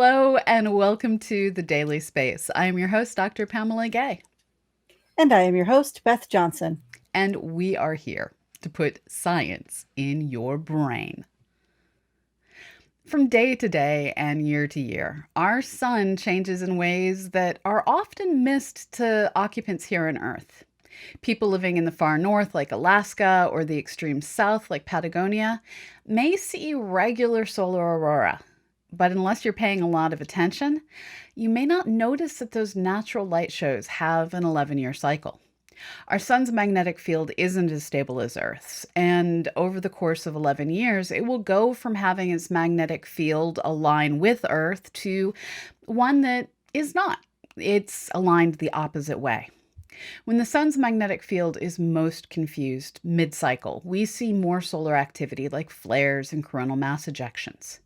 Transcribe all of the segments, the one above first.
Hello and welcome to the Daily Space. I am your host, Dr. Pamela Gay, And I am your host, Beth Johnson. and we are here to put science in your brain. From day to day and year to year, our sun changes in ways that are often missed to occupants here on Earth. People living in the far north, like Alaska, or the extreme south, like Patagonia, may see regular solar aurora. But unless you're paying a lot of attention, you may not notice that those natural light shows have an 11-year cycle. Our sun's magnetic field isn't as stable as Earth's, and over the course of 11 years, it will go from having its magnetic field align with Earth to one that is not. It's aligned the opposite way. When the sun's magnetic field is most confused mid-cycle, we see more solar activity like flares and coronal mass ejections.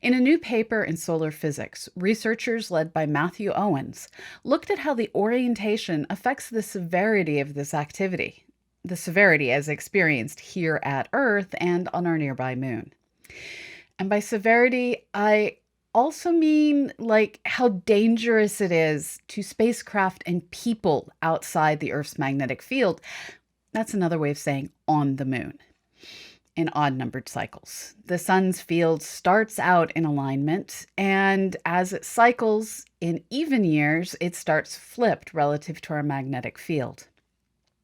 In a new paper in solar physics, researchers led by Matthew Owens looked at how the orientation affects the severity of this activity, the severity as experienced here at Earth and on our nearby moon. And by severity, I also mean like how dangerous it is to spacecraft and people outside the Earth's magnetic field. That's another way of saying on the moon. In odd numbered cycles, the sun's field starts out in alignment, and as it cycles in even years, it starts flipped relative to our magnetic field.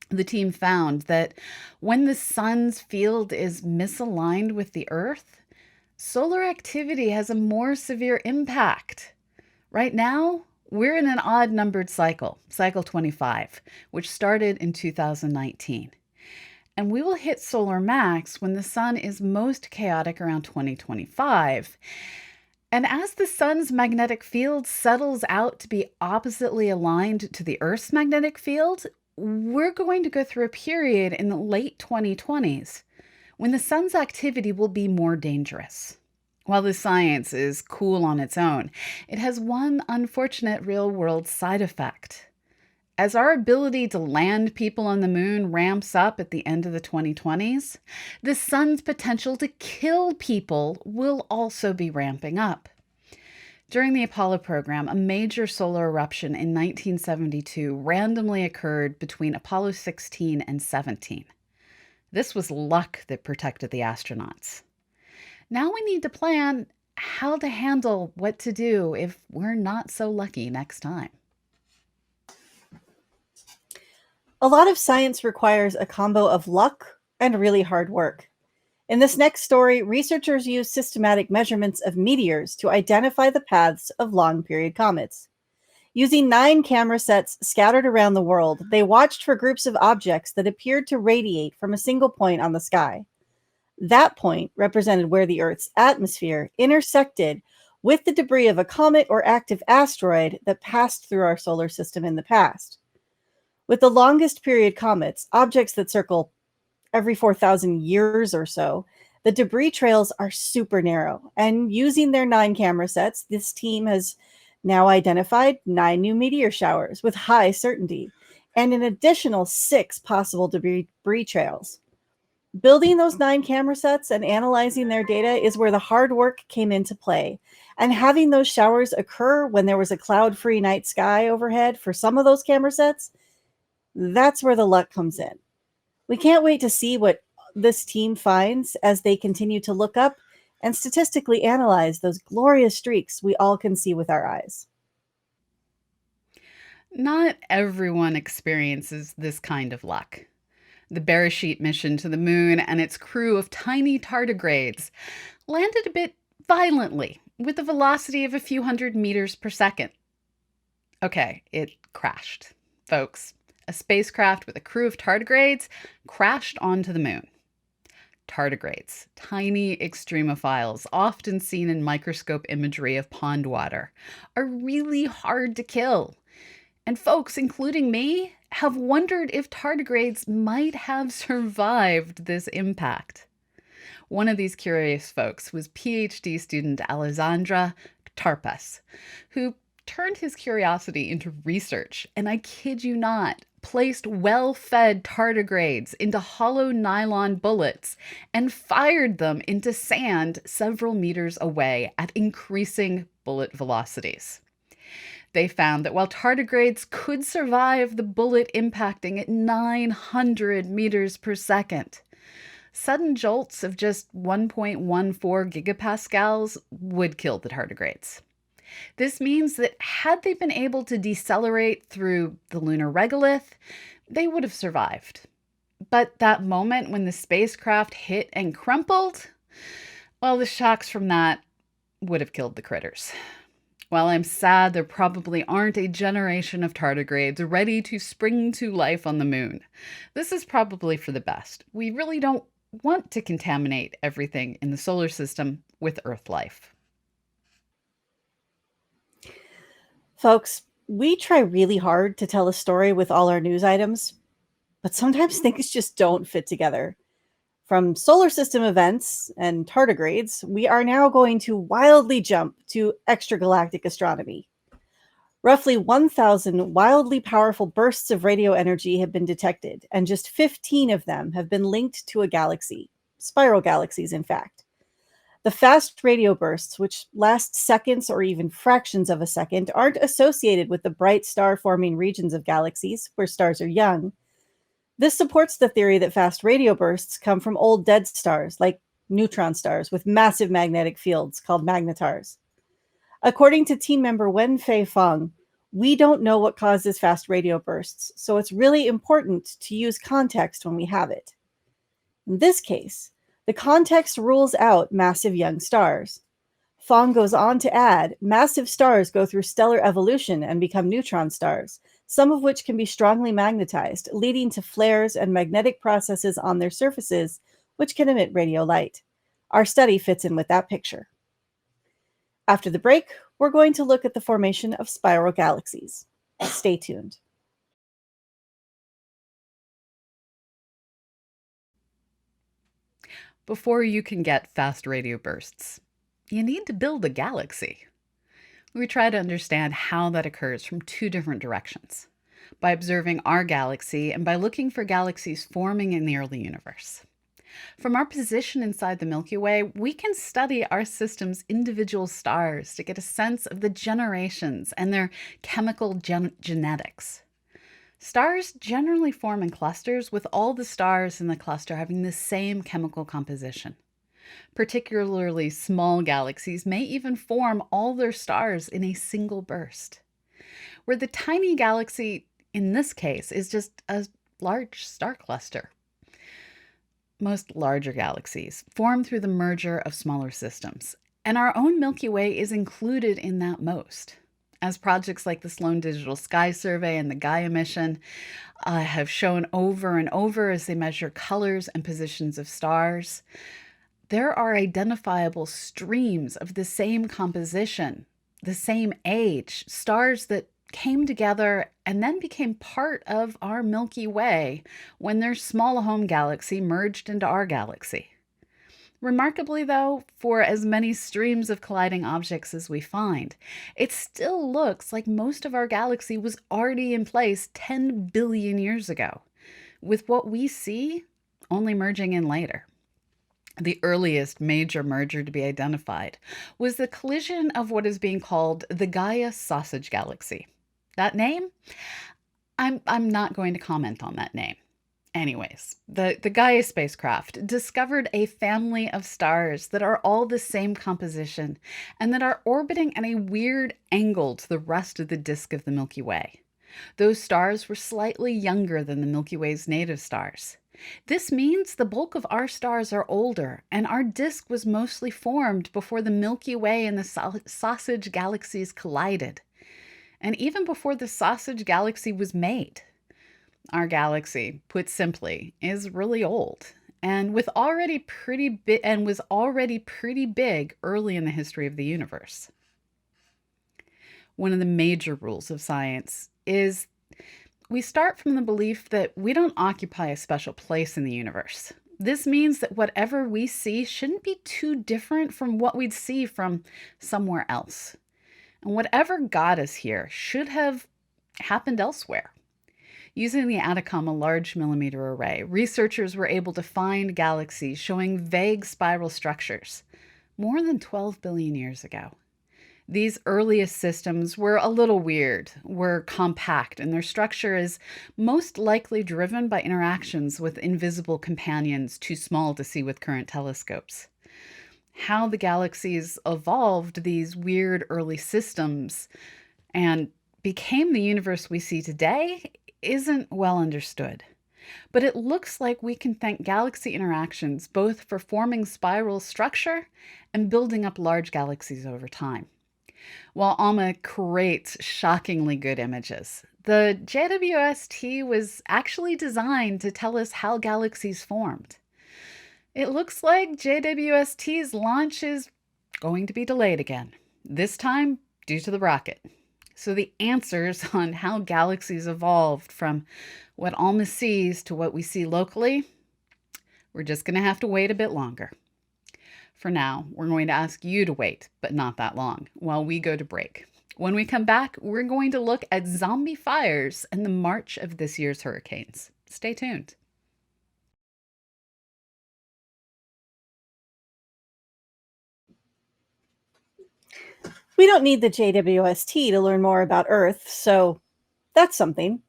The team found that when the sun's field is misaligned with the Earth, solar activity has a more severe impact. Right now, we're in an odd numbered cycle, cycle 25, which started in 2019. And we will hit solar max when the sun is most chaotic around 2025. And as the sun's magnetic field settles out to be oppositely aligned to the Earth's magnetic field, we're going to go through a period in the late 2020s when the sun's activity will be more dangerous. While the science is cool on its own, it has one unfortunate real-world side effect. As our ability to land people on the moon ramps up at the end of the 2020s, the sun's potential to kill people will also be ramping up. During the Apollo program, a major solar eruption in 1972 randomly occurred between Apollo 16 and 17. This was luck that protected the astronauts. Now we need to plan how to handle what to do if we're not so lucky next time. A lot of science requires a combo of luck and really hard work. In this next story, researchers use systematic measurements of meteors to identify the paths of long period comets. Using 9 camera sets scattered around the world, they watched for groups of objects that appeared to radiate from a single point on the sky. That point represented where the Earth's atmosphere intersected with the debris of a comet or active asteroid that passed through our solar system in the past. With the longest period comets, objects that circle every 4,000 years or so, the debris trails are super narrow. And using their 9 camera sets, this team has now identified 9 new meteor showers with high certainty and an additional 6 possible debris trails. Building those 9 camera sets and analyzing their data is where the hard work came into play. And having those showers occur when there was a cloud-free night sky overhead for some of those camera sets, that's where the luck comes in. We can't wait to see what this team finds as they continue to look up and statistically analyze those glorious streaks we all can see with our eyes. Not everyone experiences this kind of luck. The Beresheet mission to the moon and its crew of tiny tardigrades landed a bit violently with a velocity of a few hundred meters per second. Okay, it crashed. Folks, a spacecraft with a crew of tardigrades crashed onto the moon. Tardigrades, tiny extremophiles often seen in microscope imagery of pond water, are really hard to kill. And folks, including me, have wondered if tardigrades might have survived this impact. One of these curious folks was PhD student Alessandra Tarpas, who turned his curiosity into research, and I kid you not, placed well-fed tardigrades into hollow nylon bullets and fired them into sand several meters away at increasing bullet velocities. They found that while tardigrades could survive the bullet impacting at 900 meters per second, sudden jolts of just 1.14 gigapascals would kill the tardigrades. This means that had they been able to decelerate through the lunar regolith, they would have survived. But that moment when the spacecraft hit and crumpled, well, the shocks from that would have killed the critters. While I'm sad there probably aren't a generation of tardigrades ready to spring to life on the moon, this is probably for the best. We really don't want to contaminate everything in the solar system with Earth life. Folks, we try really hard to tell a story with all our news items, but sometimes things just don't fit together. From solar system events and tardigrades, we are now going to wildly jump to extragalactic astronomy. Roughly 1,000 wildly powerful bursts of radio energy have been detected, and just 15 of them have been linked to a galaxy. Spiral galaxies, in fact. The fast radio bursts, which last seconds or even fractions of a second, aren't associated with the bright star-forming regions of galaxies, where stars are young. This supports the theory that fast radio bursts come from old dead stars, like neutron stars with massive magnetic fields called magnetars. According to team member Wenfei Feng, we don't know what causes fast radio bursts, so it's really important to use context when we have it. In this case, the context rules out massive young stars. Fong goes on to add, massive stars go through stellar evolution and become neutron stars, some of which can be strongly magnetized, leading to flares and magnetic processes on their surfaces, which can emit radio light. Our study fits in with that picture. After the break, we're going to look at the formation of spiral galaxies. Stay tuned. Before you can get fast radio bursts, you need to build a galaxy. We try to understand how that occurs from two different directions, by observing our galaxy and by looking for galaxies forming in the early universe. From our position inside the Milky Way, we can study our system's individual stars to get a sense of the generations and their chemical genetics. Stars generally form in clusters, with all the stars in the cluster having the same chemical composition. Particularly small galaxies may even form all their stars in a single burst. Where the tiny galaxy, in this case, is just a large star cluster. Most larger galaxies form through the merger of smaller systems, and our own Milky Way is included in that most. As projects like the Sloan Digital Sky Survey and the Gaia mission have shown over and over as they measure colors and positions of stars, there are identifiable streams of the same composition, the same age, stars that came together and then became part of our Milky Way when their small home galaxy merged into our galaxy. Remarkably, though, for as many streams of colliding objects as we find, it still looks like most of our galaxy was already in place 10 billion years ago, with what we see only merging in later. The earliest major merger to be identified was the collision of what is being called the Gaia Sausage Galaxy. That name? I'm not going to comment on that name. Anyways, the Gaia spacecraft discovered a family of stars that are all the same composition and that are orbiting at a weird angle to the rest of the disk of the Milky Way. Those stars were slightly younger than the Milky Way's native stars. This means the bulk of our stars are older, and our disk was mostly formed before the Milky Way and the Sausage Galaxies collided, and even before the Sausage Galaxy was made. Our galaxy, put simply, is really old and was already pretty big early in the history of the universe. One of the major rules of science is we start from the belief that we don't occupy a special place in the universe. This means that whatever we see shouldn't be too different from what we'd see from somewhere else. And whatever got us here should have happened elsewhere. Using the Atacama Large Millimeter Array, researchers were able to find galaxies showing vague spiral structures more than 12 billion years ago. These earliest systems were a little weird, were compact, and their structure is most likely driven by interactions with invisible companions too small to see with current telescopes. How the galaxies evolved these weird early systems and became the universe we see today isn't well understood. But it looks like we can thank galaxy interactions both for forming spiral structure and building up large galaxies over time. While ALMA creates shockingly good images, the JWST was actually designed to tell us how galaxies formed. It looks like JWST's launch is going to be delayed again, this time due to the rocket. So the answers on how galaxies evolved from what ALMA sees to what we see locally, we're just going to have to wait a bit longer. For now, we're going to ask you to wait, but not that long, while we go to break. When we come back, we're going to look at zombie fires and the march of this year's hurricanes. Stay tuned. We don't need the JWST to learn more about Earth, so that's something.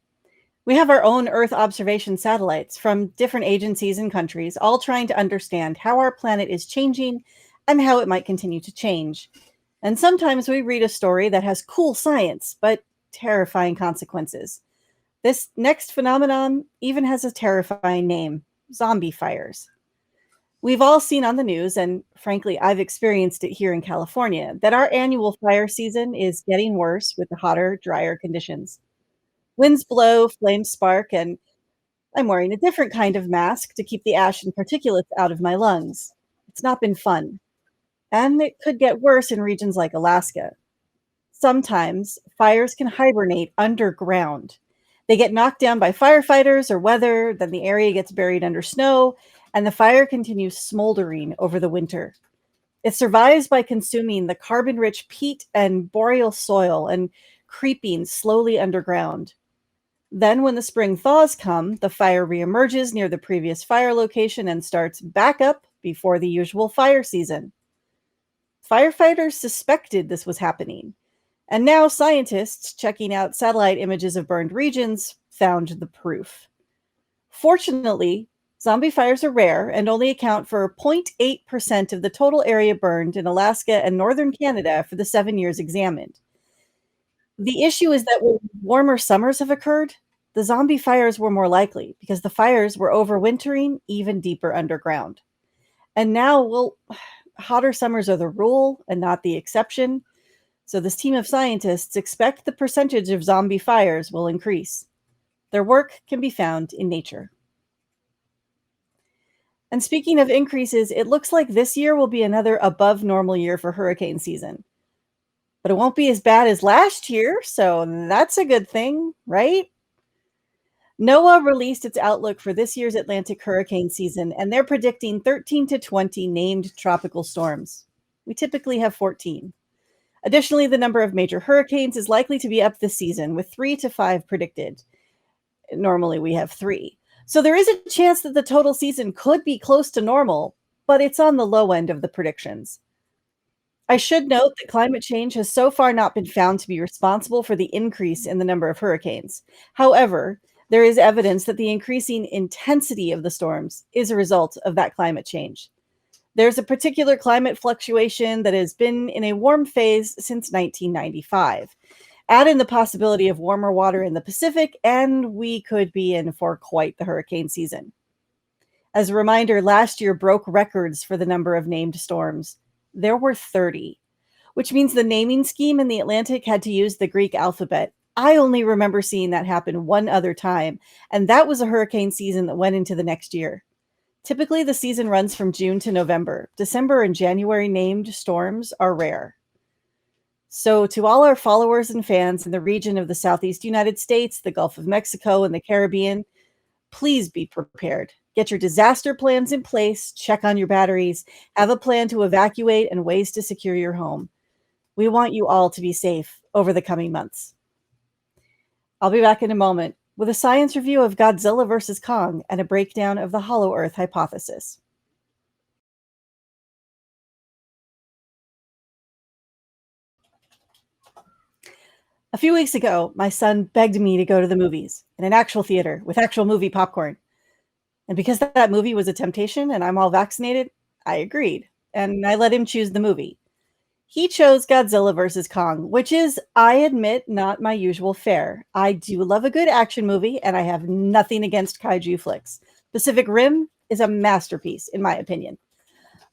We have our own Earth observation satellites from different agencies and countries, all trying to understand how our planet is changing and how it might continue to change. And sometimes we read a story that has cool science, but terrifying consequences. This next phenomenon even has a terrifying name: zombie fires. We've all seen on the news, and frankly, I've experienced it here in California, that our annual fire season is getting worse with the hotter, drier conditions. Winds blow, flames spark, and I'm wearing a different kind of mask to keep the ash and particulates out of my lungs. It's not been fun. And it could get worse in regions like Alaska. Sometimes fires can hibernate underground. They get knocked down by firefighters or weather, then the area gets buried under snow, and the fire continues smoldering over the winter. It survives by consuming the carbon rich peat and boreal soil and creeping slowly underground. Then, when the spring thaws come, the fire reemerges near the previous fire location and starts back up before the usual fire season. Firefighters suspected this was happening, and now scientists checking out satellite images of burned regions found the proof. Fortunately, zombie fires are rare and only account for 0.8% of the total area burned in Alaska and northern Canada for the 7 years examined. The issue is that when warmer summers have occurred, the zombie fires were more likely because the fires were overwintering even deeper underground. And now, well, hotter summers are the rule and not the exception. So this team of scientists expect the percentage of zombie fires will increase. Their work can be found in Nature. And speaking of increases, it looks like this year will be another above normal year for hurricane season. But it won't be as bad as last year, so that's a good thing, right? NOAA released its outlook for this year's Atlantic hurricane season, and they're predicting 13 to 20 named tropical storms. We typically have 14. Additionally, the number of major hurricanes is likely to be up this season, with 3 to 5 predicted. Normally, we have 3. So there is a chance that the total season could be close to normal, but it's on the low end of the predictions. I should note that climate change has so far not been found to be responsible for the increase in the number of hurricanes. However, there is evidence that the increasing intensity of the storms is a result of that climate change. There's a particular climate fluctuation that has been in a warm phase since 1995. Add in the possibility of warmer water in the Pacific, and we could be in for quite the hurricane season. As a reminder, last year broke records for the number of named storms. There were 30, which means the naming scheme in the Atlantic had to use the Greek alphabet. I only remember seeing that happen one other time, and that was a hurricane season that went into the next year. Typically, the season runs from June to November. December and January named storms are rare. So to all our followers and fans in the region of the Southeast United States, the Gulf of Mexico, and the Caribbean, please be prepared. Get your disaster plans in place, check on your batteries, have a plan to evacuate and ways to secure your home. We want you all to be safe over the coming months. I'll be back in a moment, with a science review of Godzilla vs. Kong and a breakdown of the Hollow Earth hypothesis. A few weeks ago, my son begged me to go to the movies in an actual theater with actual movie popcorn. And because that movie was a temptation and I'm all vaccinated, I agreed. And I let him choose the movie. He chose Godzilla vs. Kong, which is, I admit, not my usual fare. I do love a good action movie, and I have nothing against kaiju flicks. Pacific Rim is a masterpiece, in my opinion.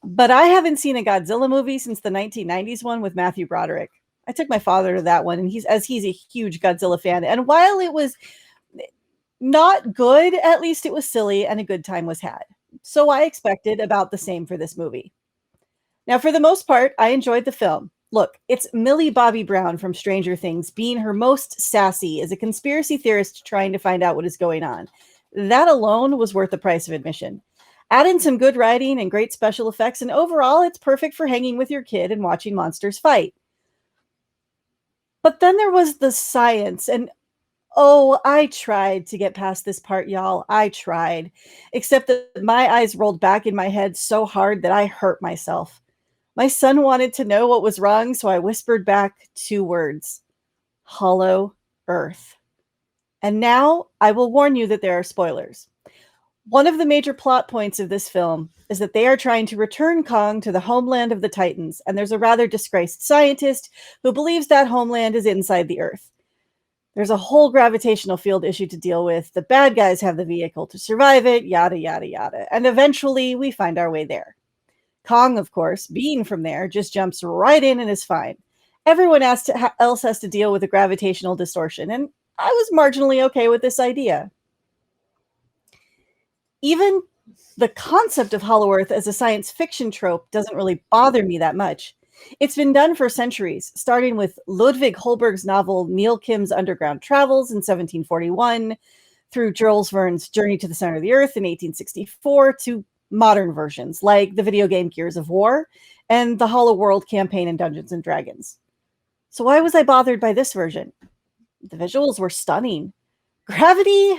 But I haven't seen a Godzilla movie since the 1990s one with Matthew Broderick. I took my father to that one, and he's a huge Godzilla fan. And while it was not good, at least it was silly, and a good time was had. So I expected about the same for this movie. Now, for the most part, I enjoyed the film. Look, it's Millie Bobby Brown from Stranger Things being her most sassy as a conspiracy theorist trying to find out what is going on. That alone was worth the price of admission. Add in some good writing and great special effects, and overall, it's perfect for hanging with your kid and watching monsters fight. But then there was the science, and oh, I tried to get past this part, y'all. I tried. Except that my eyes rolled back in my head so hard that I hurt myself. My son wanted to know what was wrong, so I whispered back 2 words: Hollow Earth. And now I will warn you that there are spoilers. One of the major plot points of this film is that they are trying to return Kong to the homeland of the Titans, and there's a rather disgraced scientist who believes that homeland is inside the Earth. There's a whole gravitational field issue to deal with. The bad guys have the vehicle to survive it, yada, yada, yada. And eventually we find our way there. Kong, of course, being from there, just jumps right in and is fine. Everyone else has to deal with the gravitational distortion, and I was marginally okay with this idea. Even the concept of Hollow Earth as a science fiction trope doesn't really bother me that much. It's been done for centuries, starting with Ludwig Holberg's novel Neil Kim's Underground Travels in 1741, through Jules Verne's Journey to the Center of the Earth in 1864, to modern versions like the video game Gears of War and the Hollow World campaign in Dungeons and Dragons. So why was I bothered by this version? The visuals were stunning. Gravity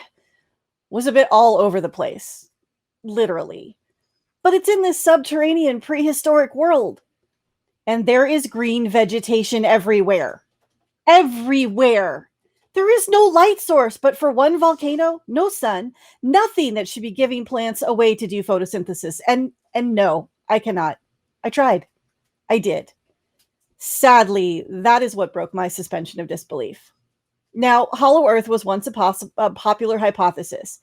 was a bit all over the place, literally. But it's in this subterranean prehistoric world. And there is green vegetation everywhere. Everywhere. There is no light source, but for one volcano, no sun, nothing that should be giving plants a way to do photosynthesis. And no, I cannot. I tried. I did. Sadly, that is what broke my suspension of disbelief. Now, Hollow Earth was once a popular hypothesis.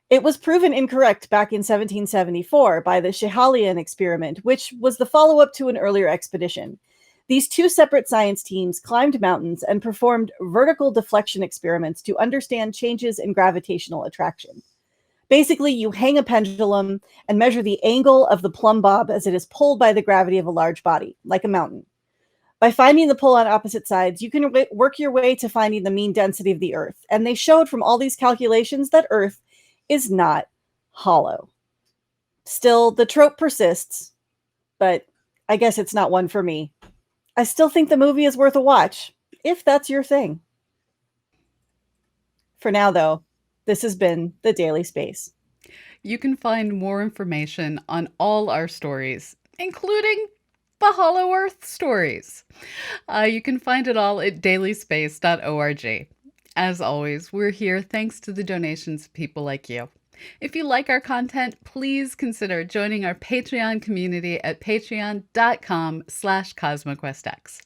It was proven incorrect back in 1774 by the Schehallien experiment, which was the follow-up to an earlier expedition. These 2 separate science teams climbed mountains and performed vertical deflection experiments to understand changes in gravitational attraction. Basically, you hang a pendulum and measure the angle of the plumb bob as it is pulled by the gravity of a large body, like a mountain. By finding the pull on opposite sides, you can work your way to finding the mean density of the Earth. And they showed from all these calculations that Earth is not hollow. Still, the trope persists, but I guess it's not one for me. I still think the movie is worth a watch, if that's your thing. For now, though, this has been The Daily Space. You can find more information on all our stories, including the Hollow Earth stories. You can find it all at dailyspace.org. As always, we're here thanks to the donations of people like you. If you like our content, please consider joining our Patreon community at patreon.com/CosmoQuestX.